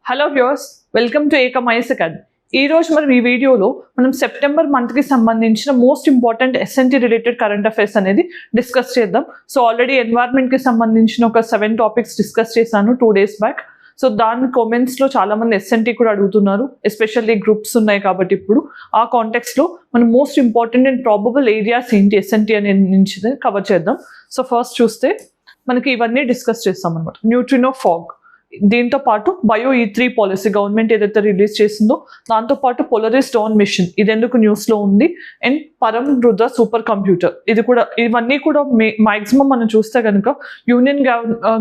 Hello viewers, welcome to ఏకమైస్ academy. ఈ రోజు మనం ఈ వీడియోలో సెప్టెంబర్ మంత్కి సంబంధించిన most important SNT related current affairs అనేది డిస్కస్ చేద్దాం. సో ఆల్రెడీ ఎన్వైర్న్మెంట్కి సంబంధించిన ఒక 7 టాపిక్స్ డిస్కస్ చేశాను 2 days బ్యాక్. సో దాని కామెంట్స్లో చాలామంది ఎస్ఎన్టీ కూడా అడుగుతున్నారు, ఎస్పెషల్లీ గ్రూప్స్ ఉన్నాయి కాబట్టి ఇప్పుడు ఆ కాంటెక్స్లో మనం most important and probable areas ఏంటి ఎస్ఎన్టీ అనే నుంచి కవర్ చేద్దాం. సో ఫస్ట్ చూస్తే మనకి ఇవన్నీ డిస్కస్ చేస్తాం అనమాట. న్యూట్రినో ఫాగ్, దీంతో పాటు బయో E3 పాలసీ గవర్నమెంట్ ఏదైతే రిలీజ్ చేసిందో దాంతోపాటు పోలరిస్ డాన్ మిషన్ ఇది ఎందుకు న్యూస్లో ఉంది, అండ్ పరం రుద్ర సూపర్ కంప్యూటర్ ఇది కూడా, ఇవన్నీ కూడా మ్యాక్సిమం మనం చూస్తే కనుక యూనియన్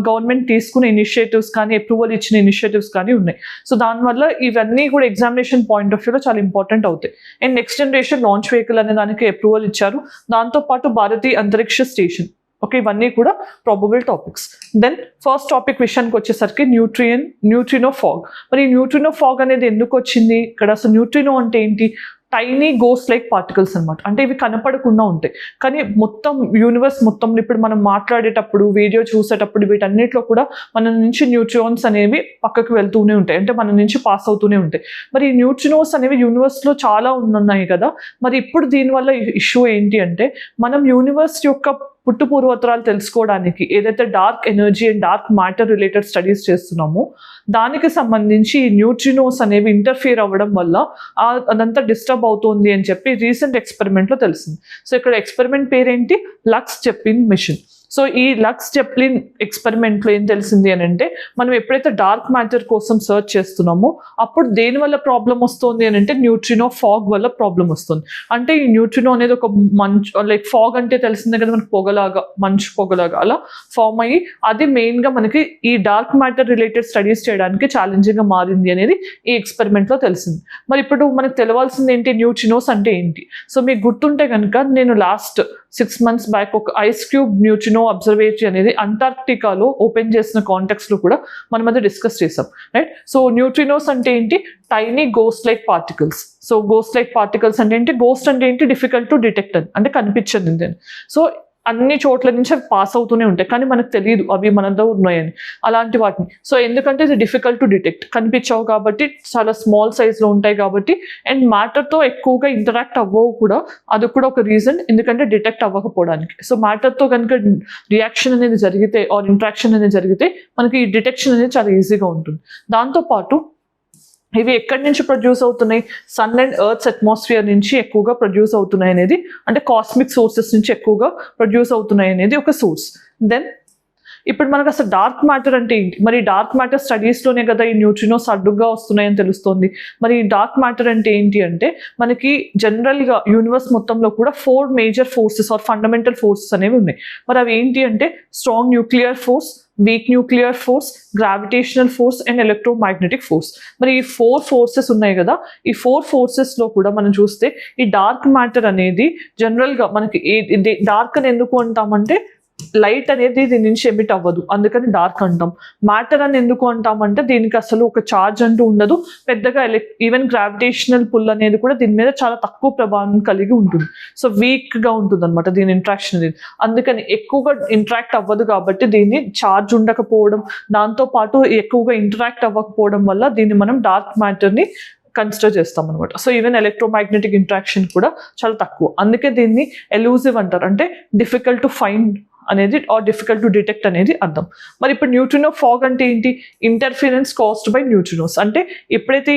గవర్నమెంట్ తీసుకునే ఇనిషియేటివ్స్ కానీ అప్రూవల్ ఇచ్చిన ఇనిషియేటివ్స్ కానీ ఉన్నాయి. సో దానివల్ల ఇవన్నీ కూడా ఎగ్జామినేషన్ పాయింట్ ఆఫ్ వ్యూలో చాలా ఇంపార్టెంట్ అవుతాయి. And next generation launch vehicle అనే దానికి అప్రూవల్ ఇచ్చారు, దాంతోపాటు భారతీయ అంతరిక్ష స్టేషన్. ఓకే, ఇవన్నీ కూడా probable topics. Then first topic విషయానికి వచ్చేసరికి న్యూట్రినో ఫాగ్. మరి ఈ న్యూట్రినో ఫాగ్ అనేది ఎందుకు వచ్చింది ఇక్కడ? అసలు న్యూట్రినో అంటే ఏంటి? టైనీ గోస్ట్ లైక్ పార్టికల్స్ అనమాట. అంటే ఇవి కనపడకుండా ఉంటాయి కానీ మొత్తం యూనివర్స్ మొత్తం ఇప్పుడు మనం మాట్లాడేటప్పుడు వీడియో చూసేటప్పుడు వీటన్నిటిలో కూడా మన నుంచి న్యూట్రాన్స్ అనేవి పక్కకు వెళ్తూనే ఉంటాయి, అంటే మన నుంచి పాస్ అవుతూనే ఉంటాయి. మరి ఈ న్యూట్రినోస్ అనేవి యూనివర్స్లో చాలా ఉన్నాయి కదా. మరి ఇప్పుడు దీనివల్ల ఇష్యూ ఏంటి అంటే, మనం యూనివర్స్ యొక్క పుట్టు పూర్వోత్తరాలు తెలుసుకోవడానికి ఏదైతే dark energy and dark matter related studies చేస్తున్నామో దానికి సంబంధించి ఈ న్యూట్రినోస్ అనేవి ఇంటర్ఫియర్ అవ్వడం వల్ల అదంతా డిస్టర్బ్ అవుతుంది అని చెప్పి రీసెంట్ ఎక్స్పెరిమెంట్లో తెలిసింది. సో ఇక్కడ ఎక్స్పెరిమెంట్ పేరేంటి? Lux Zeplin mission. సో ఈ లక్స్ జెప్లిన్ ఎక్స్పెరిమెంట్లో ఏం తెలిసింది అని అంటే, మనం ఎప్పుడైతే డార్క్ మ్యాటర్ కోసం సర్చ్ చేస్తున్నామో అప్పుడు దేని వల్ల ప్రాబ్లం వస్తుంది అని అంటే న్యూట్రినో ఫాగ్ వల్ల ప్రాబ్లం వస్తుంది. అంటే ఈ న్యూట్రినో అనేది ఒక మంచు, లైక్ ఫాగ్ అంటే తెలిసిందే కదా మనకు, పొగలాగా, మంచు పొగలాగా అలా ఫామ్ అయ్యి అది మెయిన్గా మనకి ఈ డార్క్ మ్యాటర్ రిలేటెడ్ స్టడీస్ చేయడానికి ఛాలెంజింగ్గా మారింది అనేది ఈ ఎక్స్పెరిమెంట్లో తెలిసింది. మరి ఇప్పుడు మనకు తెలవాల్సింది ఏంటి? న్యూట్రినోస్ అంటే ఏంటి? సో మీకు గుర్తుంటే కనుక నేను లాస్ట్ 6 months బ్యాక్ ఒక ఐస్ క్యూబ్ న్యూట్రినో అబ్జర్వేటరీ అనేది అంటార్క్టికాలో ఓపెన్ చేసిన కాంటెక్స్లో కూడా మనం అది డిస్కస్ చేసాం, రైట్? సో న్యూట్రినోస్ అంటే ఏంటి? Tiny ghost like particles. So ghost like particles అంటే ఏంటి? గోస్ట్ అంటే ఏంటి? డిఫికల్ట్ టు డిటెక్ట్ అంటే కనిపించదు. సో అన్ని చోట్ల నుంచి అవి పాస్ అవుతూనే ఉంటాయి కానీ మనకు తెలియదు అవి మనతో ఉన్నాయని, అలాంటి వాటిని. సో ఎందుకంటే ఇది డిఫికల్ట్ టు డిటెక్ట్, కనిపించవు కాబట్టి, చాలా స్మాల్ సైజ్లో ఉంటాయి కాబట్టి, అండ్ మ్యాటర్తో ఎక్కువగా ఇంటరాక్ట్ అవ్వవు కూడా, అది కూడా ఒక రీజన్ ఎందుకంటే డిటెక్ట్ అవ్వకపోవడానికి. సో మ్యాటర్తో కనుక రియాక్షన్ అనేది జరిగితే ఆర్ ఇంటరాక్షన్ అనేది జరిగితే మనకి ఈ డిటెక్షన్ అనేది చాలా ఈజీగా ఉంటుంది. దాంతోపాటు ఇవి ఎక్కడి నుంచి ప్రొడ్యూస్ అవుతున్నాయి? సన్ అండ్ ఎర్త్స్ అట్మాస్ఫియర్ నుంచి ఎక్కువగా ప్రొడ్యూస్ అవుతున్నాయి అనేది, అంటే కాస్మిక్ సోర్సెస్ నుంచి ఎక్కువగా ప్రొడ్యూస్ అవుతున్నాయి అనేది ఒక సోర్స్. దెన్ ఇప్పుడు మనకు అసలు డార్క్ మ్యాటర్ అంటే ఏంటి? మరి డార్క్ మ్యాటర్ స్టడీస్లోనే కదా ఈ న్యూట్రినోస్ అడ్డుగా వస్తున్నాయని తెలుస్తుంది. మరి ఈ డార్క్ మ్యాటర్ అంటే ఏంటి అంటే, మనకి జనరల్గా యూనివర్స్ మొత్తంలో కూడా 4 major forces are fundamental forces అనేవి ఉన్నాయి. మరి అవి ఏంటి అంటే strong nuclear force, weak nuclear force, gravitational force and electromagnetic force. మరి ఈ 4 forces ఉన్నాయి కదా, ఈ 4 forcesలో కూడా మనం చూస్తే ఈ డార్క్ మ్యాటర్ అనేది జనరల్గా మనకి డార్క్ అని ఎందుకు అంటామంటే, లైట్ అనేది దీని నుంచి ఎమిట్ అవ్వదు అందుకని డార్క్ అంటాం. మ్యాటర్ అని ఎందుకు అంటామంటే దీనికి అసలు ఒక ఛార్జ్ అంటూ ఉండదు పెద్దగా, ఈవెన్ గ్రావిటేషనల్ పుల్ అనేది కూడా దీని మీద చాలా తక్కువ ప్రభావం కలిగి ఉంటుంది. సో వీక్గా ఉంటుంది అనమాట దీని ఇంట్రాక్షన్ అనేది, అందుకని ఎక్కువగా ఇంటరాక్ట్ అవ్వదు కాబట్టి దీన్ని ఛార్జ్ ఉండకపోవడం, దాంతోపాటు ఎక్కువగా ఇంటరాక్ట్ అవ్వకపోవడం వల్ల దీన్ని మనం డార్క్ మ్యాటర్ని కన్సిడర్ చేస్తాం అనమాట. సో ఈవెన్ ఎలక్ట్రోమాగ్నెటిక్ ఇంట్రాక్షన్ కూడా చాలా తక్కువ, అందుకే దీన్ని ఎలూజివ్ అంటారు, అంటే డిఫికల్ట్ టు ఫైండ్ అనేది ఆర్ డిఫికల్ట్ టు డిటెక్ట్ అనేది అర్థం. మరి ఇప్పుడు న్యూట్రినో ఫాగ్ అంటే ఏంటి? Interference caused by neutrinos. అంటే ఎప్పుడైతే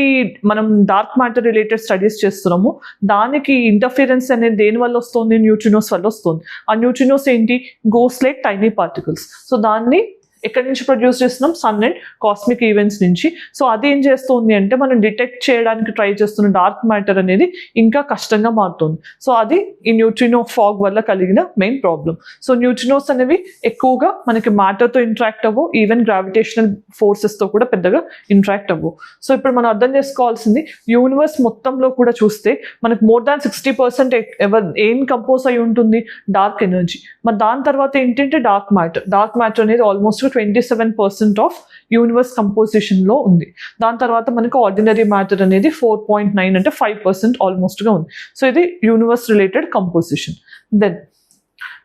మనం డార్క్ మ్యాటర్ రిలేటెడ్ స్టడీస్ చేస్తున్నామో దానికి ఇంటర్ఫిరెన్స్ అనేది దేని వల్ల వస్తుంది? న్యూట్రినోస్ వల్ల వస్తుంది. ఆ న్యూట్రినోస్ ఏంటి? Ghost like tiny particles. So దాన్ని ఎక్కడి నుంచి ప్రొడ్యూస్ చేస్తున్నాం? సన్ అండ్ కాస్మిక్ ఈవెంట్స్ నుంచి. సో అది ఏం చేస్తుంది అంటే మనం డిటెక్ట్ చేయడానికి ట్రై చేస్తున్న డార్క్ మ్యాటర్ అనేది ఇంకా కష్టంగా మారుతుంది. సో అది ఈ న్యూట్రినో ఫాగ్ వల్ల కలిగిన మెయిన్ ప్రాబ్లం. సో న్యూట్రినోస్ అనేవి ఎక్కువగా మనకి మ్యాటర్తో ఇంటరాక్ట్ అవ్వవు, ఈవెన్ గ్రావిటేషనల్ ఫోర్సెస్తో కూడా పెద్దగా ఇంటరాక్ట్ అవ్వవు. సో ఇప్పుడు మనం అర్థం చేసుకోవాల్సింది, యూనివర్స్ మొత్తంలో కూడా చూస్తే మనకు more than 60% ఏం కంపోజ్ అయి ఉంటుంది? Dark energy. మరి దాని తర్వాత ఏంటంటే డార్క్ మ్యాటర్ అనేది ఆల్మోస్ట్ 27% ఆఫ్ యూనివర్స్ కంపోజిషన్లో ఉంది. దాని తర్వాత మనకు ఆర్డినరీ మ్యాటర్ అనేది 4.9 అంటే 5% ఆల్మోస్ట్గా ఉంది. సో ఇది universe related composition. Then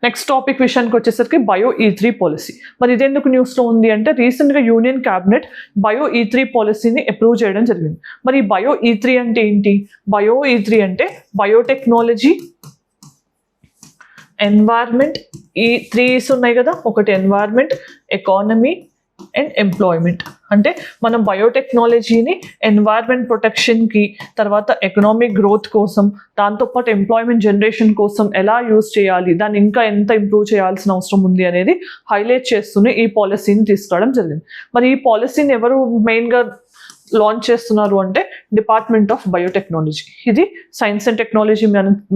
next topic విషయానికి వచ్చేసరికి బయో E3 పాలసీ. మరి ఇదెందుకు న్యూస్లో ఉంది అంటే రీసెంట్గా యూనియన్ క్యాబినెట్ బయో E3 పాలసీని అప్రూవ్ చేయడం జరిగింది. మరి బయో E3 అంటే ఏంటి? బయో E3 అంటే బయోటెక్నాలజీ, ఎన్వైర్న్మెంట్, ఈ 3's ఉన్నాయి కదా, ఒకటి ఎన్వైర్న్మెంట్, ఎకానమీ అండ్ ఎంప్లాయ్మెంట్. అంటే మనం బయోటెక్నాలజీని ఎన్వైర్న్మెంట్ ప్రొటెక్షన్కి, తర్వాత ఎకనామిక్ గ్రోత్ కోసం, దాంతోపాటు ఎంప్లాయ్మెంట్ జనరేషన్ కోసం ఎలా యూజ్ చేయాలి, దాన్ని ఇంకా ఎంత ఇంప్రూవ్ చేయాల్సిన అవసరం ఉంది అనేది హైలైట్ చేస్తూనే ఈ పాలసీని తీసుకురావడం జరిగింది. మరి ఈ పాలసీని ఎవరు మెయిన్గా లాంచ్ చేస్తున్నారు అంటే డిపార్ట్మెంట్ ఆఫ్ బయోటెక్నాలజీ. ఇది సైన్స్ అండ్ టెక్నాలజీ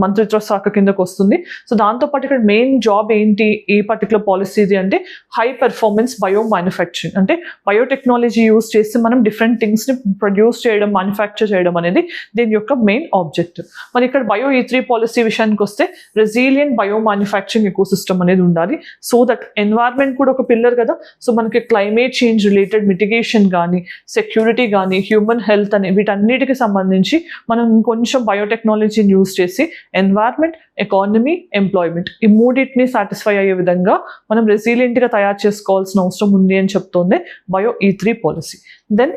మంత్రిత్వ శాఖ కిందకు వస్తుంది. సో దాంతోపాటు ఇక్కడ మెయిన్ జాబ్ ఏంటి ఈ పర్టికులర్ పాలసీది అంటే హై పెర్ఫార్మెన్స్ బయో మ్యానుఫ్యాక్చరింగ్. అంటే బయోటెక్నాలజీ యూజ్ చేసి మనం డిఫరెంట్ థింగ్స్ని ప్రొడ్యూస్ చేయడం, మ్యానుఫ్యాక్చర్ చేయడం అనేది దీని యొక్క మెయిన్ ఆబ్జెక్టివ్. మరి ఇక్కడ బయో E3 పాలసీ విషయానికి వస్తే రెసిలియంట్ బయో మ్యానుఫ్యాక్చరింగ్ ఎకోసిస్టమ్ అనేది ఉండాలి. సో దట్ ఎన్వైర్న్మెంట్ కూడా ఒక పిల్లర్ కదా. సో మనకి క్లైమేట్ చేంజ్ రిలేటెడ్ మిటిగేషన్ కానీ, సెక్యూరిటీ కానీ, హ్యూమన్ హెల్త్ అని వీటన్నిటికి సంబంధించి మనం కొంచెం బయోటెక్నాలజీని యూజ్ చేసి ఎన్వైర్న్మెంట్, ఎకానమీ, ఎంప్లాయ్మెంట్ ఈ మూడింటిని సాటిస్ఫై అయ్యే విధంగా మనం రెసిలియంట్గా తయారు చేసుకోవాల్సిన అవసరం ఉంది అని చెప్తోంది bio E3 policy. Then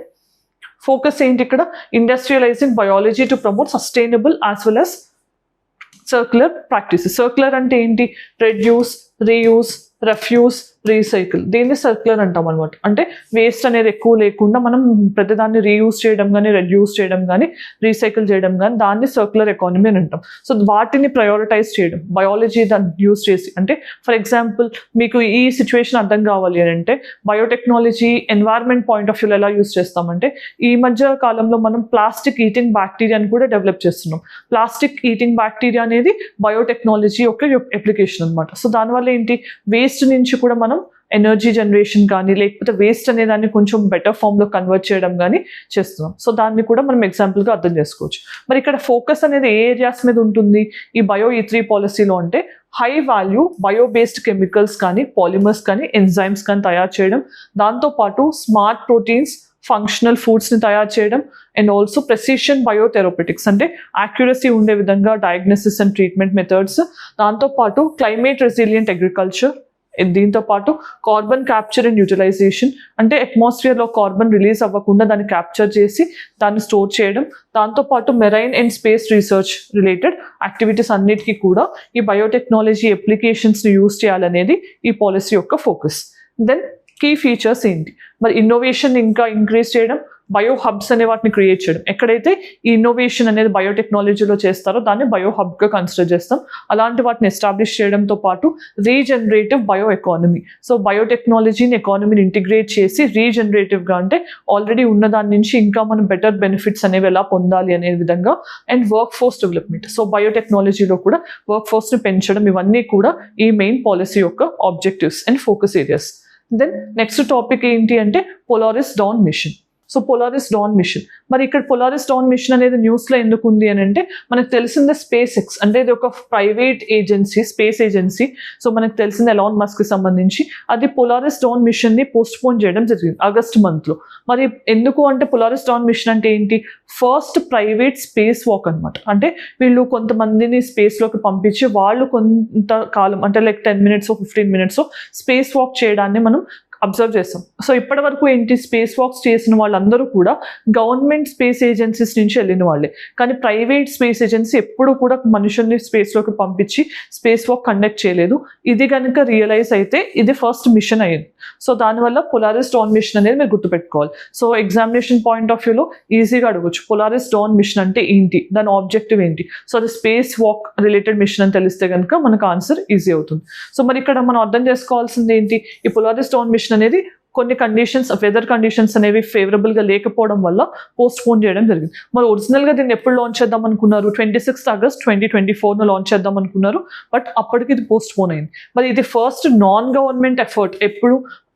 focus ఏంటి ఇక్కడ? Industrialising biology to promote sustainable as well as circular practices. Circular అంటే ఏంటి? Reduce, reuse, refuse, recycle. దీన్ని సర్క్యులర్ అంటాం అనమాట. అంటే వేస్ట్ అనేది ఎక్కువ లేకుండా మనం ప్రతిదాన్ని రీయూజ్ చేయడం కానీ, రెడ్యూస్ చేయడం కానీ, రీసైకిల్ చేయడం కానీ దాన్ని సర్క్యులర్ ఎకానమీ అని అంటాం. సో వాటిని ప్రయారిటైజ్ చేయడం బయాలజీ దాన్ని యూజ్ చేసి. అంటే ఫర్ ఎగ్జాంపుల్ మీకు ఈ సిచ్యువేషన్ అర్థం కావాలి అని అంటే బయోటెక్నాలజీ ఎన్వైర్న్మెంట్ పాయింట్ ఆఫ్ వ్యూలో ఎలా యూజ్ చేస్తామంటే ఈ మధ్య కాలంలో మనం ప్లాస్టిక్ ఈటింగ్ బ్యాక్టీరియాని కూడా డెవలప్ చేస్తున్నాం. ప్లాస్టిక్ ఈటింగ్ బ్యాక్టీరియా అనేది బయోటెక్నాలజీ యొక్క అప్లికేషన్ అనమాట. సో దానివల్ల ఏంటి? వేస్ట్ నుంచి కూడా మనం ఎనర్జీ జనరేషన్ కానీ, లేకపోతే వేస్ట్ అనే దాన్ని కొంచెం బెటర్ ఫామ్లో కన్వర్ట్ చేయడం కానీ చేస్తున్నాం. సో దాన్ని కూడా మనం ఎగ్జాంపుల్గా అర్థం చేసుకోవచ్చు. మరి ఇక్కడ ఫోకస్ అనేది ఏ ఏరియాస్ మీద ఉంటుంది ఈ బయో E3 పాలసీలో అంటే high value bio based chemicals కానీ, పాలిమర్స్ కానీ, ఎంజైమ్స్ కానీ తయారు చేయడం, దాంతోపాటు స్మార్ట్ ప్రోటీన్స్, ఫంక్షనల్ ఫుడ్స్ని తయారు చేయడం, అండ్ ఆల్సో ప్రెసిషన్ బయోథెరపెటిక్స్ అంటే యాక్యురసీ ఉండే విధంగా డయాగ్నోసిస్ అండ్ ట్రీట్మెంట్ మెథడ్స్, దాంతోపాటు క్లైమేట్ రెసిలియంట్ అగ్రికల్చర్, దీంతో పాటు కార్బన్ క్యాప్చర్ అండ్ యూటిలైజేషన్ అంటే అట్మాస్ఫియర్లో కార్బన్ రిలీజ్ అవ్వకుండా దాన్ని క్యాప్చర్ చేసి దాన్ని స్టోర్ చేయడం, దాంతోపాటు marine and space research related activities అన్నిటికీ కూడా ఈ బయోటెక్నాలజీ అప్లికేషన్స్ని యూజ్ చేయాలనేది ఈ పాలసీ యొక్క ఫోకస్. దెన్ కీ ఫీచర్స్ ఏంటి? మరి ఇన్నోవేషన్ ఇంకా ఇంక్రీజ్ చేయడం, బయో హబ్స్ అనే వాటిని క్రియేట్ చేయడం. ఎక్కడైతే ఈ ఇన్నోవేషన్ అనేది బయోటెక్నాలజీలో చేస్తారో దాన్ని బయో హబ్గా కన్సిడర్ చేస్తాం. అలాంటి వాటిని ఎస్టాబ్లిష్ చేయడంతో పాటు రీజనరేటివ్ బయో ఎకానమీ. సో బయోటెక్నాలజీని, ఎకానమీని ఇంటిగ్రేట్ చేసి రీజనరేటివ్గా అంటే ఆల్రెడీ ఉన్న దాని నుంచి ఇంకా మనం బెటర్ బెనిఫిట్స్ అనేవి ఎలా పొందాలి అనే విధంగా. And work force development. So బయోటెక్నాలజీలో కూడా వర్క్ ఫోర్స్ని పెంచడం, ఇవన్నీ కూడా ఈ మెయిన్ పాలసీ యొక్క objectives and focus areas. Then next topic ఏంటి అంటే Polaris Dawn mission. So Polaris Dawn mission. మరి ఇక్కడ పోలారిస్ డాన్ మిషన్ అనేది న్యూస్లో ఎందుకు ఉంది అని అంటే మనకు తెలిసిందే స్పేస్ ఎక్స్ అంటే ఇది ఒక private agency, space agency. So మనకు తెలిసింది ఎలాన్ మస్క్కి సంబంధించి అది పోలారిస్ డాన్ మిషన్ని పోస్ట్పోన్ చేయడం జరిగింది ఆగస్ట్ మంత్లో. మరి ఎందుకు అంటే పోలారిస్ డాన్ మిషన్ అంటే ఏంటి? ఫస్ట్ ప్రైవేట్ స్పేస్ వాక్ అనమాట. అంటే వీళ్ళు కొంతమందిని స్పేస్లోకి పంపించి వాళ్ళు కొంతకాలం అంటే like 10 minutes 15 minutes space walk చేయడాన్ని మనం అబ్జర్వ్ చేస్తాం. సో ఇప్పటి వరకు ఏంటి? స్పేస్ వాక్స్ చేసిన వాళ్ళందరూ కూడా గవర్నమెంట్ స్పేస్ ఏజెన్సీస్ నుంచి వెళ్ళిన వాళ్ళే. కానీ ప్రైవేట్ స్పేస్ ఏజెన్సీ ఎప్పుడు కూడా మనుషుల్ని స్పేస్లోకి పంపించి స్పేస్ వాక్ కండక్ట్ చేయలేదు. ఇది కనుక రియలైజ్ అయితే ఇది ఫస్ట్ మిషన్ అయ్యింది. సో దానివల్ల పోలారిస్ డాన్ మిషన్ అనేది మీరు గుర్తుపెట్టుకోవాలి. సో ఎగ్జామినేషన్ పాయింట్ ఆఫ్ వ్యూలో ఈజీగా అడగచ్చు పోలారిస్ డాన్ మిషన్ అంటే ఏంటి, దాని ఆబ్జెక్టివ్ ఏంటి. సో అది స్పేస్ వాక్ రిలేటెడ్ మిషన్ అని తెలిస్తే కనుక మనకు ఆన్సర్ ఈజీ అవుతుంది. సో మరి ఇక్కడ మనం అర్థం చేసుకోవాల్సింది ఏంటి? ఈ పోలారిస్ డాన్ మిషన్ అనేది కొన్ని కండిషన్స్, వెదర్ కండిషన్స్ అనేవి ఫేవరబుల్గా లేకపోవడం వల్ల పోస్ట్ పోన్ చేయడం జరిగింది. మరి ఒరిజినల్గా దీన్ని ఎప్పుడు లాంచ్ చేద్దాం అనుకున్నారు? 26 August 2024 లాంచ్ చేద్దాం అనుకున్నారు. బట్ అప్పటికి ఇది పోస్ట్ పోన్ అయింది. మరి ఇది ఫస్ట్ నాన్ గవర్నమెంట్ ఎఫర్ట్.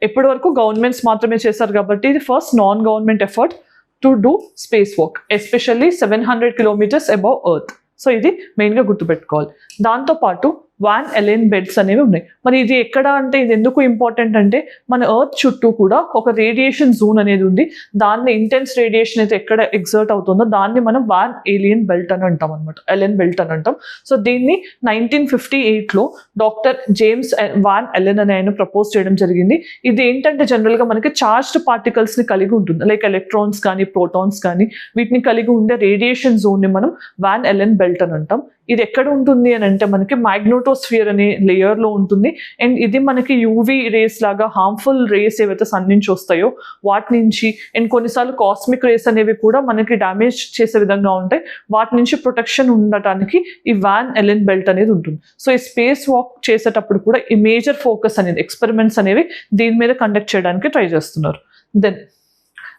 ఎప్పటి వరకు గవర్నమెంట్స్ మాత్రమే చేశారు కాబట్టి ఇది first non government effort to do space walk, especially 700 kilometers above earth. So ఇది మెయిన్గా గుర్తుపెట్టుకోవాలి. దాంతోపాటు వాన్ ఎలెన్ బెల్ట్స్ అనేవి ఉన్నాయి. మరి ఇది ఎక్కడ అంటే ఇది ఎందుకు ఇంపార్టెంట్ అంటే మన ఎర్త్ చుట్టూ కూడా ఒక రేడియేషన్ జోన్ అనేది ఉంది. దాన్ని ఇంటెన్స్ రేడియేషన్ అయితే ఎక్కడ ఎగ్జర్ట్ అవుతుందో దాన్ని మనం వాన్ ఎలియన్ బెల్ట్ అని అంటాం అనమాట, ఎలెన్ బెల్ట్ అని అంటాం. సో దీన్ని 1958లో డాక్టర్ జేమ్స్ వాన్ ఎలెన్ అని ఆయన ప్రపోజ్ చేయడం జరిగింది. ఇది ఏంటంటే జనరల్గా మనకి చార్జ్డ్ పార్టికల్స్ని కలిగి ఉంటుంది, లైక్ ఎలక్ట్రాన్స్ కానీ ప్రోటాన్స్ కానీ వీటిని కలిగి ఉండే రేడియేషన్ జోన్ని మనం వాన్ ఎలెన్ బెల్ట్ అని అంటాం. ఇది ఎక్కడ ఉంటుంది అని అంటే మనకి మ్యాగ్నెటోస్ఫియర్ అనే లేయర్లో ఉంటుంది. అండ్ ఇది మనకి యూవీ రేస్ లాగా హార్మ్ఫుల్ రేస్ ఏవైతే సన్ నుంచి వస్తాయో వాటి నుంచి, అండ్ కొన్నిసార్లు కాస్మిక్ రేస్ అనేవి కూడా మనకి డ్యామేజ్ చేసే విధంగా ఉంటాయి, వాటి నుంచి ప్రొటెక్షన్ ఉండటానికి ఈ వాన్ ఎలెన్ బెల్ట్ అనేది ఉంటుంది. సో ఈ స్పేస్ వాక్ చేసేటప్పుడు కూడా ఈ మేజర్ ఫోకస్ అనేది ఎక్స్పెరిమెంట్స్ అనేవి దీని మీద కండక్ట్ చేయడానికి ట్రై చేస్తున్నారు. దెన్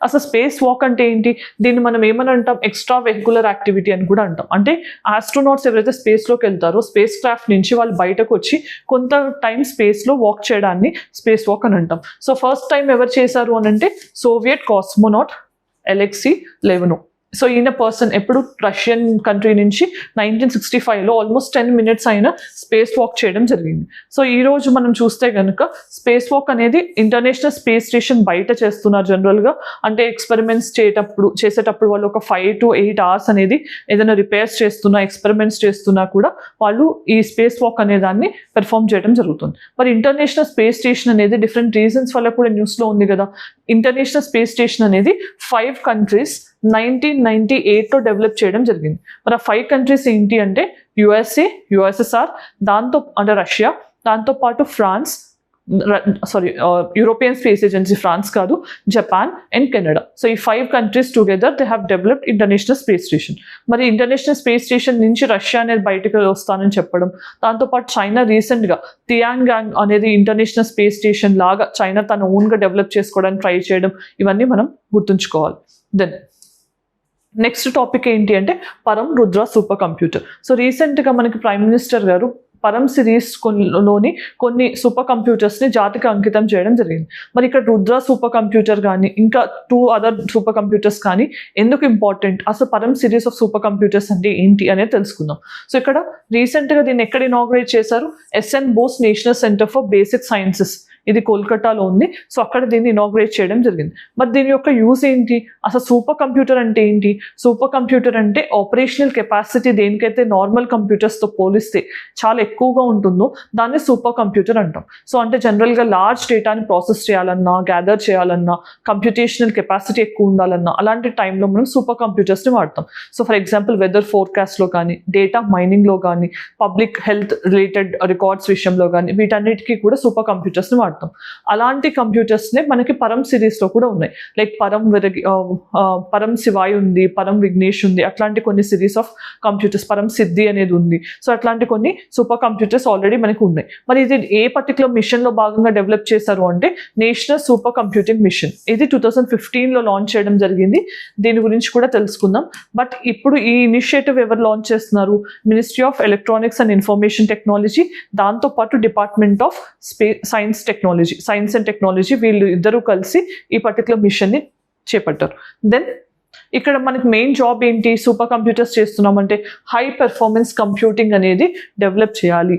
అసలు స్పేస్ వాక్ అంటే ఏంటి? దీన్ని మనం ఏమని అంటాం? ఎక్స్ట్రా వెహికులర్ యాక్టివిటీ అని కూడా అంటాం. అంటే ఆస్ట్రోనాట్స్ ఎవరైతే స్పేస్లోకి వెళ్తారో స్పేస్ క్రాఫ్ట్ నుంచి వాళ్ళు బయటకు వచ్చి కొంత టైం స్పేస్లో వాక్ చేయడాన్ని స్పేస్ వాక్ అని అంటాం. సో ఫస్ట్ టైం ఎవరు చేశారు అని అంటే సోవియట్ కాస్మోనాట్ అలెక్సీ లెవెనోవ్. సో ఈయన పర్సన్ ఎప్పుడు రష్యన్ కంట్రీ నుంచి 1965లో ఆల్మోస్ట్ 10 minutes అయినా స్పేస్ వాక్ చేయడం జరిగింది. సో ఈరోజు మనం చూస్తే కనుక స్పేస్ వాక్ అనేది ఇంటర్నేషనల్ స్పేస్ స్టేషన్ బయట చేస్తున్నారు జనరల్గా. అంటే ఎక్స్పెరిమెంట్స్ చేసేటప్పుడు వాళ్ళు ఒక 5 to 8 hours అనేది ఏదైనా రిపేర్స్ చేస్తున్నా ఎక్స్పెరిమెంట్స్ చేస్తున్నా కూడా వాళ్ళు ఈ స్పేస్ వాక్ అనే దాన్ని పెర్ఫామ్ చేయడం జరుగుతుంది. మరి ఇంటర్నేషనల్ స్పేస్ స్టేషన్ అనేది డిఫరెంట్ రీజన్స్ వల్ల కూడా న్యూస్లో ఉంది కదా. ఇంటర్నేషనల్ స్పేస్ స్టేషన్ అనేది 5 countries 1998లో డెవలప్ చేయడం జరిగింది. మరి ఆ 5 countries ఏంటి అంటే యుఎస్ఏ, యుఎస్ఎస్ఆర్, అంటే రష్యా, దాంతోపాటు France, European Space Agency France కాదు, జపాన్ అండ్ కెనడా. సో ఈ 5 countries together they have developed International Space Station. మరి ఇంటర్నేషనల్ స్పేస్ స్టేషన్ నుంచి రష్యా అనేది బయటకు వస్తానని చెప్పడం, దాంతోపాటు చైనా రీసెంట్గా టియాన్గాంగ్ అనేది ఇంటర్నేషనల్ స్పేస్ స్టేషన్ లాగా చైనా తన ఓన్గా డెవలప్ చేసుకోవడానికి ట్రై చేయడం, ఇవన్నీ మనం గుర్తుంచుకోవాలి. దెన్ నెక్స్ట్ టాపిక్ ఏంటి అంటే పరం రుద్ర సూపర్ కంప్యూటర్. సో రీసెంట్గా మనకి ప్రైమ్ మినిస్టర్ గారు పరం సిరీస్ లోని కొన్ని సూపర్ కంప్యూటర్స్ని జాతికి అంకితం చేయడం జరిగింది. మరి ఇక్కడ రుద్ర సూపర్ కంప్యూటర్ కానీ ఇంకా 2 other సూపర్ కంప్యూటర్స్ కానీ ఎందుకు ఇంపార్టెంట్, అసలు పరం సిరీస్ ఆఫ్ సూపర్ కంప్యూటర్స్ అంటే ఏంటి అనేది తెలుసుకుందాం. సో ఇక్కడ రీసెంట్గా దీన్ని ఎక్కడ ఇనాగ్రేట్ చేశారు? S N Bose National Centre for Basic Sciences, ఇది కోల్కతాలో ఉంది. సో అక్కడ దీన్ని ఇనాగ్రేట్ చేయడం జరిగింది. మరి దీని యొక్క యూజ్ ఏంటి? అసలు సూపర్ కంప్యూటర్ అంటే ఏంటి? సూపర్ కంప్యూటర్ అంటే ఆపరేషనల్ కెపాసిటీ దేనికైతే నార్మల్ కంప్యూటర్స్తో పోలిస్తే చాలా ఎక్కువగా ఉంటుందో దాన్ని సూపర్ కంప్యూటర్ అంటాం. సో అంటే జనరల్గా లార్జ్ డేటాని ప్రాసెస్ చేయాలన్నా, గ్యాదర్ చేయాలన్నా, కంప్యూటేషనల్ కెపాసిటీ ఎక్కువ ఉండాలన్నా అలాంటి టైంలో మనం సూపర్ కంప్యూటర్స్ని వాడతాం. సో ఫర్ ఎగ్జాంపుల్ వెదర్ ఫోర్కాస్ట్లో కానీ, డేటా మైనింగ్లో కానీ, పబ్లిక్ హెల్త్ రిలేటెడ్ రికార్డ్స్ విషయంలో కానీ వీటన్నిటికీ కూడా సూపర్ కంప్యూటర్స్ని వాడతాం. అలాంటి కంప్యూటర్స్నే మనకి పరం సిరీస్లో కూడా ఉన్నాయి. లైక్ పరం శివాయ్ ఉంది, పరం విఘ్నేష్ ఉంది, అట్లాంటి కొన్ని సిరీస్ ఆఫ్ కంప్యూటర్స్, పరం సిద్ధి అనేది ఉంది. సో అట్లాంటి కొన్ని సూపర్ కంప్యూటర్స్ ఆల్రెడీ మనకు ఉన్నాయి. మరి ఇది ఏ పర్టికులర్ మిషన్లో భాగంగా డెవలప్ చేశారు అంటే నేషనల్ సూపర్ కంప్యూటింగ్ మిషన్. ఇది 2015లో లాంచ్ చేయడం జరిగింది. దీని గురించి కూడా తెలుసుకుందాం. బట్ ఇప్పుడు ఈ ఇనిషియేటివ్ ఎవరు లాంచ్ చేస్తున్నారు? Ministry of electronics and information technology, దాంతోపాటు department of science and technology వీళ్ళు ఇద్దరూ కలిసి ఈ పర్టికులర్ మిషన్ని చేపట్టారు. దెన్ ఇక్కడ మనకి మెయిన్ జాబ్ ఏంటి? సూపర్ కంప్యూటర్స్ చేస్తున్నామంటే హై పెర్ఫార్మెన్స్ కంప్యూటింగ్ అనేది డెవలప్ చేయాలి.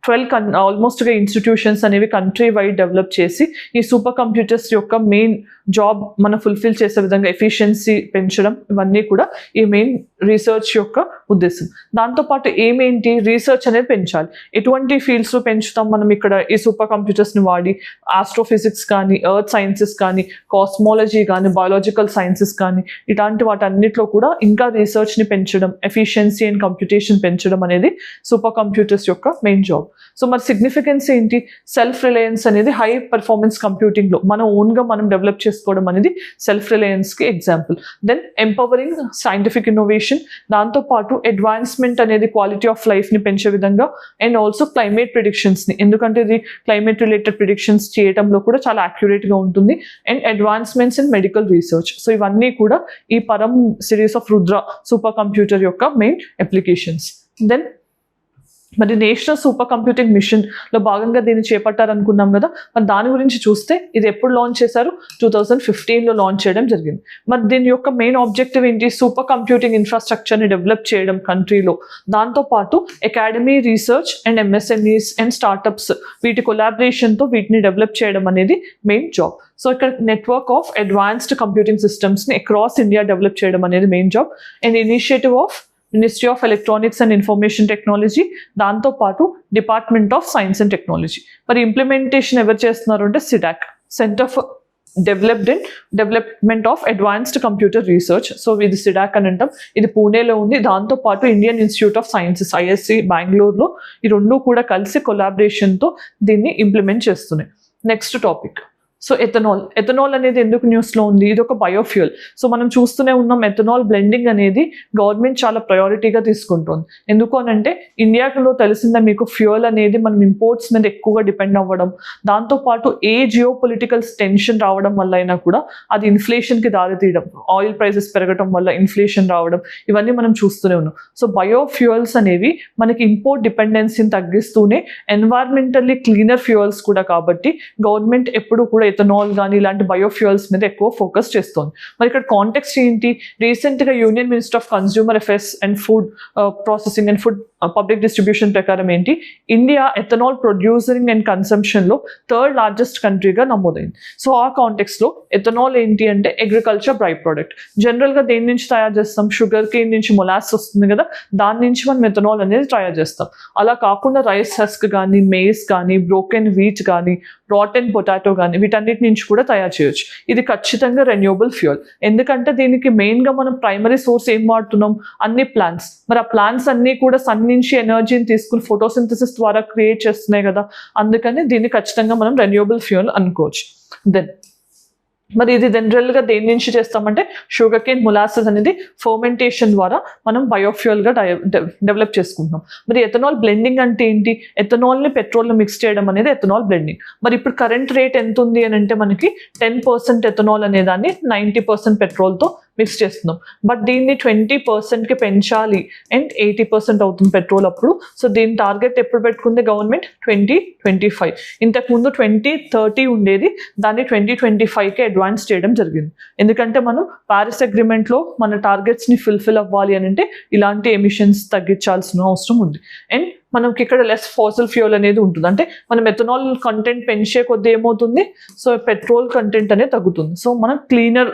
12 ఆల్మోస్ట్గా ఇన్స్టిట్యూషన్స్ అనేవి కంట్రీ వైడ్ డెవలప్ చేసి ఈ సూపర్ కంప్యూటర్స్ యొక్క మెయిన్ జాబ్ మనం ఫుల్ఫిల్ చేసే విధంగా ఎఫిషియన్సీ పెంచడం, ఇవన్నీ కూడా ఈ మెయిన్ రీసెర్చ్ యొక్క ఉద్దేశం. దాంతోపాటు ఏమేంటి? రీసెర్చ్ అనేది పెంచాలి. ఎటువంటి ఫీల్డ్స్లో పెంచుతాం మనం ఇక్కడ ఈ సూపర్ కంప్యూటర్స్ని వాడి? ఆస్ట్రోఫిజిక్స్ కానీ, ఎర్త్ సైన్సెస్ కానీ, కాస్మాలజీ కానీ, బయాలజికల్ సైన్సెస్ కానీ, ఇలాంటి వాటన్నిటిలో కూడా ఇంకా రీసెర్చ్ని పెంచడం, ఎఫిషియన్సీ అండ్ కంప్యూటేషన్ పెంచడం అనేది సూపర్ కంప్యూటర్స్ యొక్క మెయిన్ జాబ్. సో మరి సిగ్నిఫికెన్స్ ఏంటి? సెల్ఫ్ రిలయన్స్ అనేది హై పర్ఫార్మెన్స్ కంప్యూటింగ్లో మన ఓన్గా మనం డెవలప్ చేసుకోవడం అనేది సెల్ఫ్ రిలయన్స్కి example. Then empowering scientific innovation, దాంతోపాటు అడ్వాన్స్మెంట్ అనేది క్వాలిటీ ఆఫ్ లైఫ్ని పెంచే విధంగా, అండ్ ఆల్సో క్లైమేట్ ప్రిడిక్షన్స్ని, ఎందుకంటే ఇది క్లైమేట్ రిలేటెడ్ ప్రిడిక్షన్స్ చేయడంలో కూడా చాలా యాక్యురేట్గా ఉంటుంది, and advancements in medical research. So ఇవన్నీ కూడా ఈ పరం series of Rudra super computer యొక్క మెయిన్ అప్లికేషన్స్. దెన్ మరి నేషనల్ సూపర్ కంప్యూటింగ్ మిషన్లో భాగంగా దీన్ని చేపట్టారనుకున్నాం కదా. మరి దాని గురించి చూస్తే ఇది ఎప్పుడు లాంచ్ చేశారు? 2015లో లాంచ్ చేయడం జరిగింది. మరి దీని యొక్క మెయిన్ ఆబ్జెక్టివ్ ఏంటి? సూపర్ కంప్యూటింగ్ ఇన్ఫ్రాస్ట్రక్చర్ని డెవలప్ చేయడం కంట్రీలో. దాంతోపాటు academy, research and MSMEs and startups వీటి కొలాబరేషన్తో వీటిని డెవలప్ చేయడం అనేది మెయిన్ జాబ్. సో ఇక్కడ నెట్వర్క్ ఆఫ్ అడ్వాన్స్డ్ కంప్యూటింగ్ సిస్టమ్స్ని అక్రాస్ ఇండియా డెవలప్ చేయడం అనేది main job. And initiative of ministry of electronics and information technology, దాంతోపాటు department of science and technology. మరి ఇంప్లిమెంటేషన్ ఎవరు చేస్తున్నారు అంటే CDAC, centre for development of advanced computer research. So ఇది సిడాక్ అని అంటాం. ఇది పూణేలో ఉంది. దాంతోపాటు Indian institute of sciences ISC బెంగళూరులో ఈ రెండు కూడా కలిసి కొలాబరేషన్తో దీన్ని ఇంప్లిమెంట్ చేస్తున్నాయి. Next topic. సో ఎథనాల్ అనేది ఎందుకు న్యూస్లో ఉంది? ఇది ఒక బయోఫ్యూయల్. సో మనం చూస్తూనే ఉన్నాం ఎథనాల్ బ్లెండింగ్ అనేది గవర్నమెంట్ చాలా ప్రయారిటీగా తీసుకుంటుంది. ఎందుకు అనంటే ఇండియాలో తెలిసిందే మీకు, ఫ్యూయల్ అనేది మనం ఇంపోర్ట్స్ మీద ఎక్కువగా డిపెండ్ అవ్వడం, దాంతోపాటు ఏ జియో పొలిటికల్ టెన్షన్ రావడం వల్ల అయినా కూడా అది ఇన్ఫ్లేషన్కి దారితీయడం, ఆయిల్ ప్రైసెస్ పెరగడం వల్ల ఇన్ఫ్లేషన్ రావడం, ఇవన్నీ మనం చూస్తూనే ఉన్నాం. సో బయోఫ్యూయల్స్ అనేవి మనకి ఇంపోర్ట్ డిపెండెన్సీని తగ్గిస్తూనే ఎన్వైర్మెంటల్లీ క్లీనర్ ఫ్యూయల్స్ కూడా. కాబట్టి గవర్నమెంట్ ఎప్పుడు కూడా ఎథనాల్ కానీ ఇలాంటి బయోఫ్యూయల్స్ మీద ఎక్కువ ఫోకస్ చేస్తుంది. మరి ఇక్కడ కాంటెక్స్ట్ ఏంటి? రీసెంట్గా union minister of consumer affairs and food processing and food public distribution ప్రకారం ఏంటి, ఇండియా ఎథనాల్ ప్రొడ్యూసింగ్ అండ్ కన్సంప్షన్లో 3rd లార్జెస్ట్ కంట్రీగా నమోదైంది. సో ఆ కాంటెక్స్లో ఎథనాల్ ఏంటి అంటే అగ్రికల్చర్ బై ప్రోడక్ట్. జనరల్గా దేని నుంచి తయారు చేస్తాం? షుగర్ కేన్ నుంచి మొలాస్ వస్తుంది కదా, దాని నుంచి మనం ఎథనాల్ అనేది తయారు చేస్తాం. అలా కాకుండా రైస్ హస్క్ కానీ, మేస్ కానీ, బ్రోకెన్ వీట్ కానీ, రాటెన్ పొటాటో కానీ వీటన్నిటి నుంచి కూడా తయారు చేయొచ్చు. ఇది ఖచ్చితంగా రెన్యూవబుల్ ఫ్యూయల్. ఎందుకంటే దీనికి మెయిన్గా మనం ప్రైమరీ సోర్స్ ఏం వాడుతున్నాం? అన్ని ప్లాంట్స్. మరి ఆ ప్లాంట్స్ అన్నీ కూడా సన్ నుంచి ఎనర్జీని తీసుకుని ఫోటోసింథసిస్ ద్వారా క్రియేట్ చేస్తున్నాయి కదా, అందుకని దీన్ని ఖచ్చితంగా మనం రెన్యూవబుల్ ఫ్యూయల్ అనుకోవచ్చు. మరి ఇది జనరల్గా దేని నుంచి చేస్తామంటే షుగర్ కేన్ మొలాసెస్ అనేది ఫర్మెంటేషన్ ద్వారా మనం బయోఫ్యూయల్గా డెవలప్ చేసుకుంటున్నాం. మరి ఎథనాల్ బ్లెండింగ్ అంటే ఏంటి? ఎథనాల్ని పెట్రోల్లో మిక్స్ చేయడం అనేది ఎథనాల్ బ్లెండింగ్. మరి ఇప్పుడు కరెంట్ రేట్ ఎంత ఉంది అని అంటే మనకి 10% ఎథనాల్ అనే దాన్ని 90% పెట్రోల్తో మిక్స్ చేస్తున్నాం. బట్ దీన్ని 20%కి పెంచాలి అండ్ 80% అవుతుంది పెట్రోల్ అప్పుడు. సో దీని టార్గెట్ ఎప్పుడు పెట్టుకుంది గవర్నమెంట్? 2025. ఇంతకుముందు 2030 ఉండేది, దాన్ని 2025కి అడ్వాన్స్ చేయడం జరిగింది. ఎందుకంటే మనం ప్యారిస్ అగ్రిమెంట్లో మన టార్గెట్స్ని ఫుల్ఫిల్ అవ్వాలి అని అంటే ఇలాంటి ఎమిషన్స్ తగ్గించాల్సిన అవసరం ఉంది. అండ్ మనకి ఇక్కడ లెస్ ఫాసిల్ ఫ్యూయల్ అనేది ఉంటుంది. అంటే మనం ఎథనాల్ కంటెంట్ పెంచే కొద్దీ ఏమవుతుంది? సో పెట్రోల్ కంటెంట్ అనేది తగ్గుతుంది. సో మనం క్లీనర్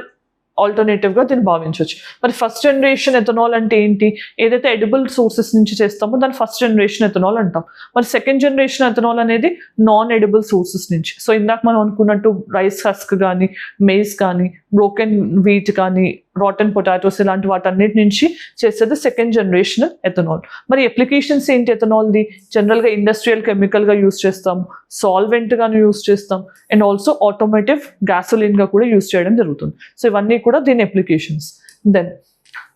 ఆల్టర్నేటివ్గా దీన్ని భావించవచ్చు. మరి ఫస్ట్ జనరేషన్ ఎథనాల్ అంటే ఏంటి? ఏదైతే ఎడిబుల్ సోర్సెస్ నుంచి చేస్తామో దాన్ని ఫస్ట్ జనరేషన్ ఎథనాల్ అంటాం. మరి సెకండ్ జనరేషన్ ఎథనాల్ అనేది నాన్ ఎడిబుల్ సోర్సెస్ నుంచి. సో ఇందాక మనం అనుకున్నట్టు రైస్ హస్క్ కానీ, మేస్ కానీ, బ్రోకెన్ వీట్ కానీ, రాటన్ పొటాటోస్ ఇలాంటి వాటన్నిటి నుంచి చేసేది సెకండ్ జనరేషన్ ఎథనాల్. మరి అప్లికేషన్స్ ఏంటి ఎథనాల్ది? జనరల్గా ఇండస్ట్రియల్ కెమికల్గా యూస్ చేస్తాం, సాల్వెంట్గాను యూస్ చేస్తాం, అండ్ ఆల్సో ఆటోమేటివ్ గ్యాసోలిన్గా కూడా యూస్ చేయడం జరుగుతుంది. సో ఇవన్నీ కూడా దీని అప్లికేషన్స్. దెన్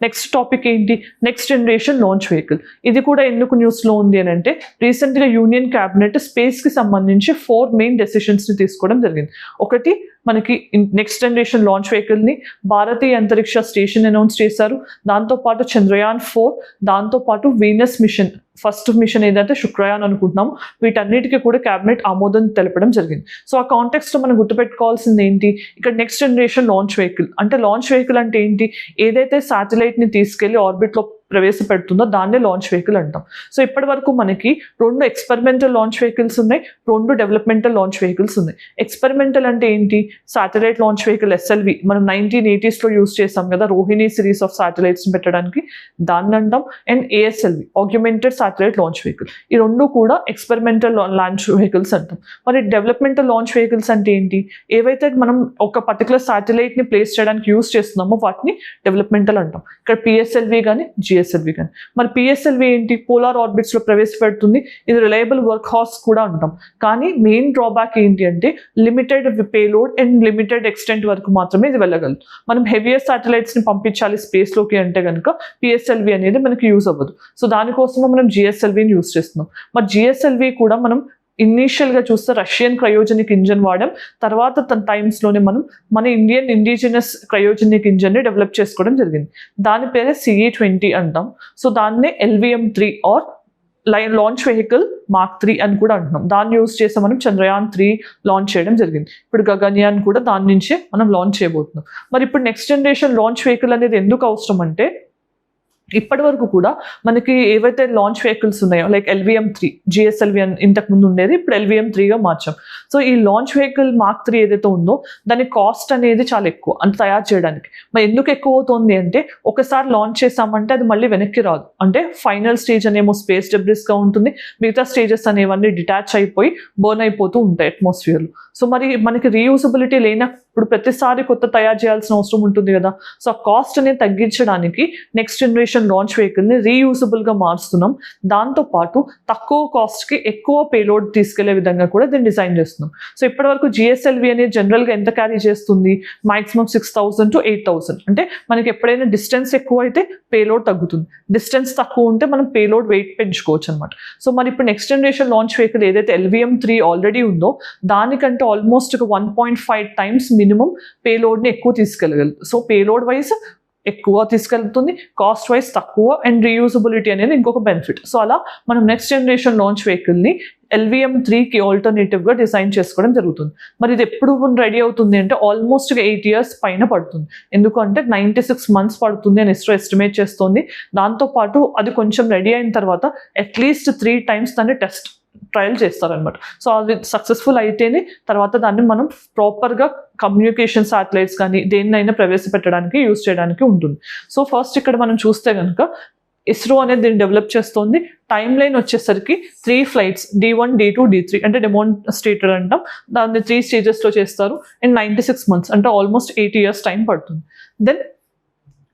నెక్స్ట్ టాపిక్ ఏంటి? Next generation launch vehicle. ఇది కూడా ఎందుకు న్యూస్లో ఉంది అని అంటే రీసెంట్గా యూనియన్ క్యాబినెట్ స్పేస్కి సంబంధించి 4 మెయిన్ డెసిషన్స్ని తీసుకోవడం జరిగింది. ఒకటి, మనకి నెక్స్ట్ జనరేషన్ లాంచ్ వెహికల్ని భారతీయ అంతరిక్ష స్టేషన్ అనౌన్స్ చేశారు. దాంతోపాటు చంద్రయాన్ 4, దాంతోపాటు వీనస్ మిషన్, ఫస్ట్ మిషన్ ఏదైతే శుక్రయాన్ అనుకుంటున్నాము, వీటన్నిటికీ కూడా క్యాబినెట్ ఆమోదం తెలపడం జరిగింది. సో ఆ కాంటెక్స్ట్లో మనం గుర్తుపెట్టుకోవాల్సింది ఏంటి? ఇక్కడ నెక్స్ట్ జనరేషన్ లాంచ్ వెహికల్ అంటే లాంచ్ వెహికల్ అంటే ఏంటి? ఏదైతే శాటిలైట్ని తీసుకెళ్లి ఆర్బిట్లో ప్రవేశపెడుతుందో దాన్నే లాంచ్ వెహికల్ అంటాం. సో ఇప్పటి వరకు మనకి 2 ఎక్స్పెరిమెంటల్ లాంచ్ వెహికల్స్ ఉన్నాయి, 2 డెవలప్మెంటల్ లాంచ్ వెహికల్స్ ఉన్నాయి. ఎక్స్పెరిమెంటల్ అంటే ఏంటి? శాటిలైట్ లాంచ్ వెహికల్ SLV మనం 1980sలో యూస్ చేసాం కదా, రోహిణి సిరీస్ ఆఫ్ శాటిలైట్స్ని పెట్టడానికి, దాన్ని అంటాం. And ASLV augmented satellite launch vehicle. ఈ 2 కూడా ఎక్స్పెరిమెంటల్ లాంచ్ వెహికల్స్ అంటాం. మరి డెవలప్మెంటల్ లాంచ్ వెహికల్స్ అంటే ఏంటి? ఏవైతే మనం ఒక పర్టికులర్ శాటిలైట్ని ప్లేస్ చేయడానికి యూస్ చేస్తున్నామో వాటిని డెవలప్మెంటల్ అంటాం. ఇక్కడ PSLV కానీ GSLV కానీ. మరి PSLV ఏంటి? పోలార్ ఆర్బిట్స్లో ప్రవేశపెడుతుంది. ఇది రిలయబుల్ వర్క్ హార్స్ కూడా అంటాం. కానీ మెయిన్ డ్రాబ్యాక్ ఏంటి అంటే limited payload and limited extent వరకు మాత్రమే ఇది వెళ్ళగలదు. మనం హెవియర్ శాటిలైట్స్ని పంపించాలి స్పేస్లోకి అంటే కనుక PSLV అనేది మనకి యూజ్ అవ్వదు. సో దానికోసమే మనం GSLVని యూజ్ చేస్తున్నాం. మరి GSLV కూడా మనం ఇనీషియల్గా చూస్తే రష్యన్ క్రయోజనిక్ ఇంజన్ వాడాం. తర్వాత తన టైమ్స్లోనే మనం మన ఇండియన్ ఇండిజినస్ క్రయోజనిక్ ఇంజన్ని డెవలప్ చేసుకోవడం జరిగింది. దాని పేరే CE-20 అంటాం. సో దాన్నే LVM-3 are launch vehicle mark 3 అని కూడా అంటున్నాం. దాన్ని యూజ్ చేసి మనం చంద్రయాన్ 3 లాంచ్ చేయడం జరిగింది. ఇప్పుడు గగన్యాన్ కూడా దాని నుంచే మనం లాంచ్ చేయబోతున్నాం. మరి ఇప్పుడు నెక్స్ట్ జనరేషన్ లాంచ్ వెహికల్ అనేది ఎందుకు అవసరం అంటే, ఇప్పటి వరకు కూడా మనకి ఏవైతే లాంచ్ వెహికల్స్ ఉన్నాయో లైక్ LVM-3 GSLV అని ఇంతకు ముందు ఉండేది, ఇప్పుడు LVM-3గా మార్చాం. సో ఈ లాంచ్ వెహికల్ మార్క్ 3 ఏదైతే ఉందో దాని కాస్ట్ అనేది చాలా ఎక్కువ అంటే తయారు చేయడానికి. మరి ఎందుకు ఎక్కువ అవుతుంది అంటే, ఒకసారి లాంచ్ చేసామంటే అది మళ్ళీ వెనక్కి రాదు. అంటే ఫైనల్ స్టేజ్ అనేమో స్పేస్ డెబ్రిస్గా ఉంటుంది, మిగతా స్టేజెస్ అనేవన్నీ డిటాచ్ అయిపోయి బర్న్ అయిపోతూ ఉంటాయి అట్మాస్ఫియర్లో. సో మరి మనకి రీయూజబిలిటీ లేనప్పుడు ప్రతిసారి కొత్త తయారు చేయాల్సిన అవసరం ఉంటుంది కదా. సో ఆ కాస్ట్ అనేది తగ్గించడానికి నెక్స్ట్ జనరేషన్ లాంచ్ వెహికల్ని రీయూజబుల్గా మారుస్తున్నాం. దాంతోపాటు తక్కువ కాస్ట్కి ఎక్కువ పేలోడ్ తీసుకెళ్లే విధంగా కూడా దీన్ని డిజైన్ చేస్తున్నాం. సో ఇప్పటివరకు GSLV అనేది జనరల్గా ఎంత క్యారీ చేస్తుంది, మాక్సిమం 6,000 to 8,000. అంటే మనకి ఎప్పుడైనా డిస్టెన్స్ ఎక్కువ అయితే పేలోడ్ తగ్గుతుంది, డిస్టెన్స్ తక్కువ ఉంటే మనం పేలోడ్ వెయిట్ పెంచుకోవచ్చు అనమాట. సో మరి ఇప్పుడు నెక్స్ట్ జనరేషన్ లాంచ్ వెహికల్ ఏదైతే LVM-3 ఆల్రెడీ ఉందో దానికంటే ఆల్మోస్ట్ 1.5 times మినిమం పేలోడ్ని ఎక్కువ తీసుకెళ్ళగలదు. సో పేలోడ్ వైజ్ ఎక్కువ తీసుకెళ్తుంది, కాస్ట్ వైజ్ తక్కువ, అండ్ రీయూజబిలిటీ అనేది ఇంకొక బెనిఫిట్. సో అలా మనం నెక్స్ట్ జనరేషన్ లాంచ్ వెహికల్ని LVM-3కి ఆల్టర్నేటివ్గా డిజైన్ చేసుకోవడం జరుగుతుంది. మరి ఇది ఎప్పుడు రెడీ అవుతుంది అంటే ఆల్మోస్ట్ 8 years పైన పడుతుంది. ఎందుకంటే 96 months పడుతుంది అని ఇస్రో ఎస్టిమేట్ చేస్తుంది. దాంతోపాటు అది కొంచెం రెడీ అయిన తర్వాత అట్లీస్ట్ 3 times దాన్ని ట్రయల్ చేస్తారనమాట. సో అది సక్సెస్ఫుల్ అయితేనే తర్వాత దాన్ని మనం ప్రాపర్గా కమ్యూనికేషన్ శాటిలైట్స్ కానీ దేన్నైనా ప్రవేశపెట్టడానికి యూజ్ చేయడానికి ఉంటుంది. సో ఫస్ట్ ఇక్కడ మనం చూస్తే కనుక ఇస్రో అనేది దీన్ని డెవలప్ చేస్తుంది. టైం లైన్ వచ్చేసరికి 3 flights D1, D2, D3 అంటే డెమోన్స్ట్రేటర్ అంటాం. దాన్ని 3 stagesలో చేస్తారు. అండ్ 96 months అంటే ఆల్మోస్ట్ 8 years టైం పడుతుంది. దెన్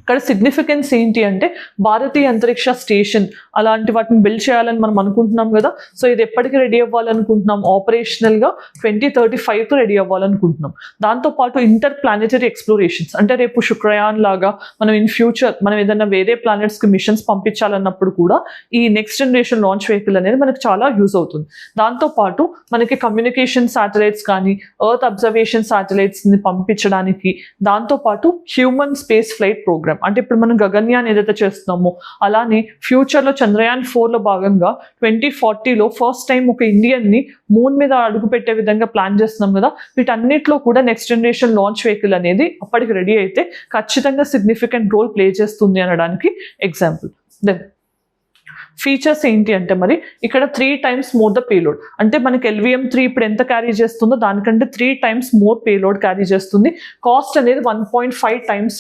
ఇక్కడ సిగ్నిఫికెన్స్ ఏంటి అంటే, భారతీయ అంతరిక్ష స్టేషన్ అలాంటి వాటిని బిల్డ్ చేయాలని మనం అనుకుంటున్నాం కదా. సో ఇది ఎప్పటికి రెడీ అవ్వాలనుకుంటున్నాం, ఆపరేషనల్గా 2035కి రెడీ అవ్వాలనుకుంటున్నాం. దాంతోపాటు ఇంటర్ ప్లానెటరీ ఎక్స్ప్లోరేషన్స్ అంటే రేపు శుక్రయాన్ లాగా మనం ఇన్ ఫ్యూచర్ మనం ఏదైనా వేరే ప్లానెట్స్కి మిషన్స్ పంపించాలన్నప్పుడు కూడా ఈ నెక్స్ట్ జనరేషన్ లాంచ్ వెహికల్ అనేది మనకు చాలా యూజ్ అవుతుంది. దాంతోపాటు మనకి కమ్యూనికేషన్ శాటిలైట్స్ కానీ ఎర్త్ అబ్జర్వేషన్ శాటిలైట్స్ని పంపించడానికి, దాంతోపాటు హ్యూమన్ స్పేస్ ఫ్లైట్ ప్రోగ్రామ్ అంటే ఇప్పుడు మనం గగన్యాన్ ఏదైతే చేస్తున్నామో అలానే ఫ్యూచర్లో చంద్రయాన్ 4లో భాగంగా 2040లో ఫస్ట్ టైం ఒక ఇండియన్ని మూన్ మీద అడుగు పెట్టే విధంగా ప్లాన్ చేస్తున్నాం కదా. వీటన్నిటిలో కూడా నెక్స్ట్ జనరేషన్ లాంచ్ వెహికల్ అనేది అప్పటికి రెడీ అయితే ఖచ్చితంగా సిగ్నిఫికెంట్ రోల్ ప్లే చేస్తుంది అనడానికి ఎగ్జాంపుల్. దెన్ ఫీచర్స్ ఏంటి అంటే, మరి ఇక్కడ 3 times మోర్ ద పేలోడ్. అంటే మనకి LVM-3 ఇప్పుడు ఎంత క్యారీ చేస్తుందో దానికంటే 3 times మోర్ పేలోడ్ క్యారీ చేస్తుంది. కాస్ట్ అనేది 1.5 times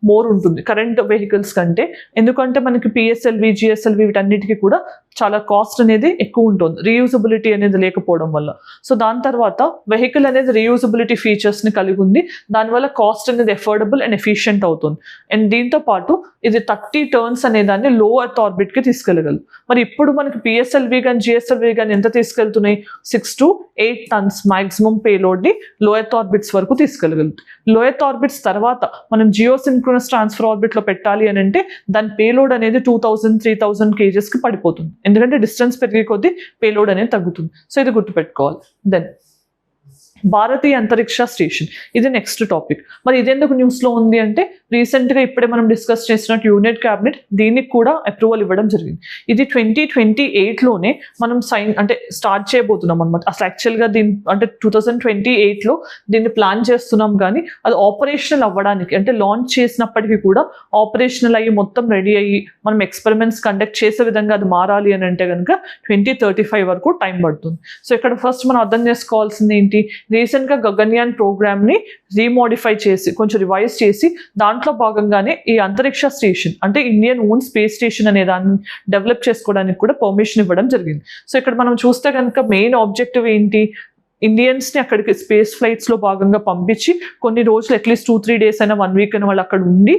మోర్ ఉంటుంది కరెంట్ వెహికల్స్ కంటే. ఎందుకంటే మనకి PSLV, GSLV వీటన్నిటికీ కూడా చాలా కాస్ట్ అనేది ఎక్కువ ఉంటుంది, రీయూజబిలిటీ అనేది లేకపోవడం వల్ల. సో దాని తర్వాత వెహికల్ అనేది రీయూజబిలిటీ ఫీచర్స్ని కలిగి ఉంది. దానివల్ల కాస్ట్ అనేది ఎఫోర్డబుల్ అండ్ ఎఫిషియెంట్ అవుతుంది. అండ్ దీంతో పాటు ఇది 30 turns అనే దాన్ని లో ఎర్త్ ఆర్బిట్కి తీసుకెళ్ళగలదు. మరి ఇప్పుడు మనకి PSLV కానీ GSLV కానీ ఎంత తీసుకెళ్తున్నాయి, 6 to 8 tons మాక్సిమం పేలోడ్ని లో ఎర్త్ ఆర్బిట్స్ వరకు తీసుకెళ్ళగలుగుతుంది. లో ఎర్త్ ఆర్బిట్స్ తర్వాత మనం జియోసింక్రోనస్ ట్రాన్స్ఫర్ ఆర్బిట్లో పెట్టాలి అని అంటే దాని పేలోడ్ అనేది 2,000-3,000 kgsకి పడిపోతుంది. ఎందుకంటే డిస్టెన్స్ పెరిగే కొద్దీ పేలోడ్ అనేది తగ్గుతుంది. సో ఇది గుర్తుపెట్టుకోవాలి. దెన్ భారతీయ అంతరిక్ష స్టేషన్, ఇది నెక్స్ట్ టాపిక్. మరి ఇదెందుకు న్యూస్లో ఉంది అంటే, రీసెంట్గా ఇప్పుడే మనం డిస్కస్ చేసినట్టు యూనిట్ క్యాబినెట్ దీనికి కూడా అప్రూవల్ ఇవ్వడం జరిగింది. ఇది 2028లోనే మనం స్టార్ట్ చేయబోతున్నాం అనమాట. అసలు యాక్చువల్గా అంటే 2028లో దీన్ని ప్లాన్ చేస్తున్నాం, కానీ అది ఆపరేషనల్ అవ్వడానికి అంటే లాంచ్ చేసినప్పటికీ కూడా ఆపరేషనల్ అయ్యి మొత్తం రెడీ అయ్యి మనం ఎక్స్పెరిమెంట్స్ కండక్ట్ చేసే విధంగా అది మారాలి అని అంటే కనుక 2035 వరకు టైం పడుతుంది. సో ఇక్కడ ఫస్ట్ మనం అర్థం చేసుకోవాల్సింది ఏంటి, రీసెంట్గా గగన్యాన్ ప్రోగ్రామ్ని రీమోడిఫై చేసి కొంచెం రివైజ్ చేసి దాంట్లో భాగంగానే ఈ అంతరిక్ష స్టేషన్ అంటే ఇండియన్ ఓన్ స్పేస్ స్టేషన్ అనే దాన్ని డెవలప్ చేసుకోవడానికి కూడా పర్మిషన్ ఇవ్వడం జరిగింది. సో ఇక్కడ మనం చూస్తే కనుక మెయిన్ ఆబ్జెక్టివ్ ఏంటి, ఇండియన్స్ని అక్కడికి స్పేస్ ఫ్లైట్స్లో భాగంగా పంపించి కొన్ని రోజులు అట్లీస్ట్ 2-3 days అయినా 1 week అయినా వాళ్ళు అక్కడ ఉండి,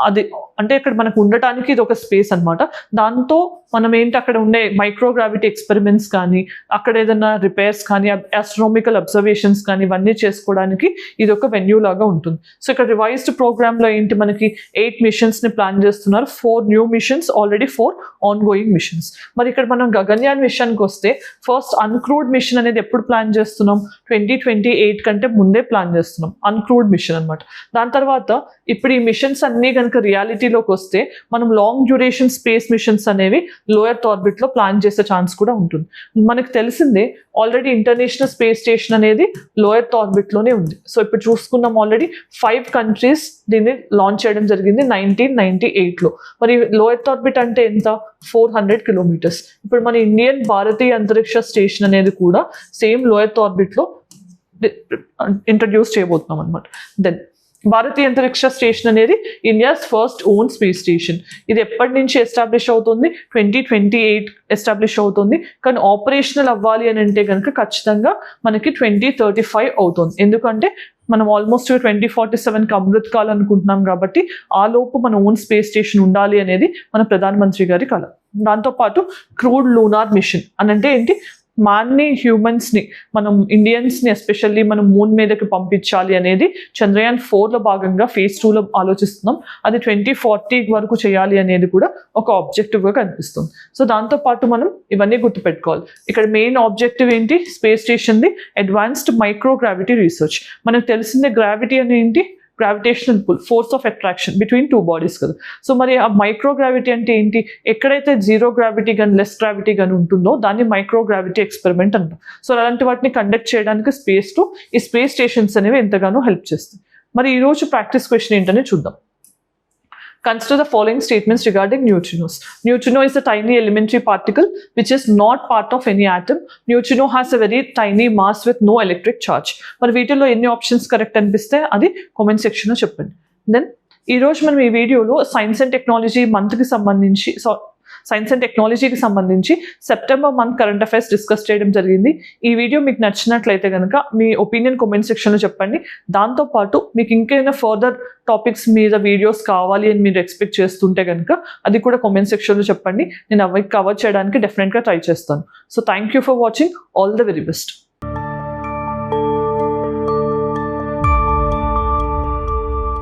అది అంటే ఇక్కడ మనకు ఉండటానికి ఇది ఒక స్పేస్ అనమాట. దాంతో మనం ఏంటి అక్కడ ఉండే మైక్రోగ్రావిటీ ఎక్స్పెరిమెంట్స్ కానీ అక్కడ ఏదైనా రిపేర్స్ కానీ ఆస్ట్రోనామికల్ అబ్జర్వేషన్స్ కానీ ఇవన్నీ చేసుకోవడానికి ఇది ఒక వెన్యూ లాగా ఉంటుంది. సో ఇక్కడ రివైజ్డ్ ప్రోగ్రామ్లో ఏంటి మనకి 8 missions ప్లాన్ చేస్తున్నారు. 4 new missions, already 4 ongoing missions. మరి ఇక్కడ మనం గగన్యాన్ మిషన్కి వస్తే ఫస్ట్ అన్క్రూడ్ మిషన్ అనేది ఎప్పుడు ప్లాన్ చేస్తున్నాం, 2028 కంటే ముందే ప్లాన్ చేస్తున్నాం, అన్క్రూడ్ మిషన్ అనమాట. దాని తర్వాత ఇప్పుడు ఈ మిషన్స్ అన్నీ కనుక రియాలిటీలోకి వస్తే మనం లాంగ్ డ్యూరేషన్ స్పేస్ మిషన్స్ అనేవి లో ఎర్త్ ఆర్బిట్లో ప్లాన్ చేసే ఛాన్స్ కూడా ఉంటుంది. మనకు తెలిసిందే ఆల్రెడీ ఇంటర్నేషనల్ స్పేస్ స్టేషన్ అనేది లో ఎర్త్ ఆర్బిట్లోనే ఉంది. సో ఇప్పుడు చూసుకున్నాం ఆల్రెడీ 5 కంట్రీస్ దీన్ని లాంచ్ చేయడం జరిగింది 1998లో. మరి లో ఎర్త్ ఆర్బిట్ అంటే ఎంత? 400 కిలోమీటర్స్. ఇప్పుడు మన ఇండియన్ భారతీయ అంతరిక్ష స్టేషన్ అనేది కూడా సేమ్ లో ఎర్త్ ఆర్బిట్లో ఇంట్రడ్యూస్ చేయబోతున్నాం అనమాట. దెన్ భారతీయ అంతరిక్ష స్టేషన్ అనేది India's first own space station. ఇది ఎప్పటి నుంచి ఎస్టాబ్లిష్ అవుతుంది? 2028 ఎస్టాబ్లిష్ అవుతుంది. కానీ ఆపరేషనల్ అవ్వాలి అని అంటే కనుక ఖచ్చితంగా మనకి 2035 అవుతుంది. ఎందుకంటే మనం ఆల్మోస్ట్ 2047కి అమృత్ కాల్ అనుకుంటున్నాం కాబట్టి ఆ లోపు మన ఓన్ స్పేస్ స్టేషన్ ఉండాలి అనేది మన ప్రధానమంత్రి గారి కల. దాంతోపాటు క్రూడ్ లూనార్ మిషన్ అని అంటే ఏంటి? మాన్ని హ్యూమన్స్ని మనం ఇండియన్స్ని ఎస్పెషల్లీ మనం మూన్ మీదకి పంపించాలి అనేది చంద్రయాన్ 4లో భాగంగా phase 2లో ఆలోచిస్తున్నాం. అది 2040 వరకు చేయాలి అనేది కూడా ఒక ఆబ్జెక్టివ్గా కనిపిస్తుంది. సో దాంతోపాటు మనం ఇవన్నీ గుర్తుపెట్టుకోవాలి. ఇక్కడ మెయిన్ ఆబ్జెక్టివ్ ఏంటి? స్పేస్ స్టేషన్ది అడ్వాన్స్డ్ మైక్రోగ్రావిటీ రీసెర్చ్. మనకు తెలిసిందే గ్రావిటీ అని ఏంటి? Gravitational pull, force of attraction between 2 bodies కదా. సో మరి ఆ మైక్రోగ్రావిటీ అంటే ఏంటి? ఎక్కడైతే జీరో గ్రావిటీ కానీ లెస్ గ్రావిటీ కానీ ఉంటుందో దాన్ని మైక్రోగ్రావిటీ ఎక్స్పెరిమెంట్ అంటాం. సో అలాంటి వాటిని కండక్ట్ చేయడానికి ఈ స్పేస్ స్టేషన్స్ అనేవి ఎంతగానో హెల్ప్ చేస్తాయి. మరి ఈరోజు ప్రాక్టీస్ క్వశ్చన్ ఏంటనే చూద్దాం. Consider the following statements regarding neutrinos. Neutrino is a tiny elementary particle which is not part of any atom. Neutrino has a very tiny mass with no electric charge. మరి వీటిలో ఎన్ని options correct అనిపిస్తే అది comment సెక్షన్లో చెప్పండి. Then ఈరోజు మనం ఈ వీడియోలో సైన్స్ అండ్ టెక్నాలజీకి సంబంధించి September month current affairs discuss చేయడం జరిగింది. ఈ వీడియో మీకు నచ్చినట్లయితే కనుక మీ ఒపీనియన్ కామెంట్ సెక్షన్లో చెప్పండి. దాంతోపాటు మీకు ఇంకేమైనా ఫర్దర్ టాపిక్స్ మీద వీడియోస్ కావాలి అని మీరు ఎక్స్పెక్ట్ చేస్తుంటే కనుక అది కూడా కామెంట్ సెక్షన్లో చెప్పండి. నేను అవి కవర్ చేయడానికి డెఫినెట్గా ట్రై చేస్తాను. So thank you for watching. All the very best.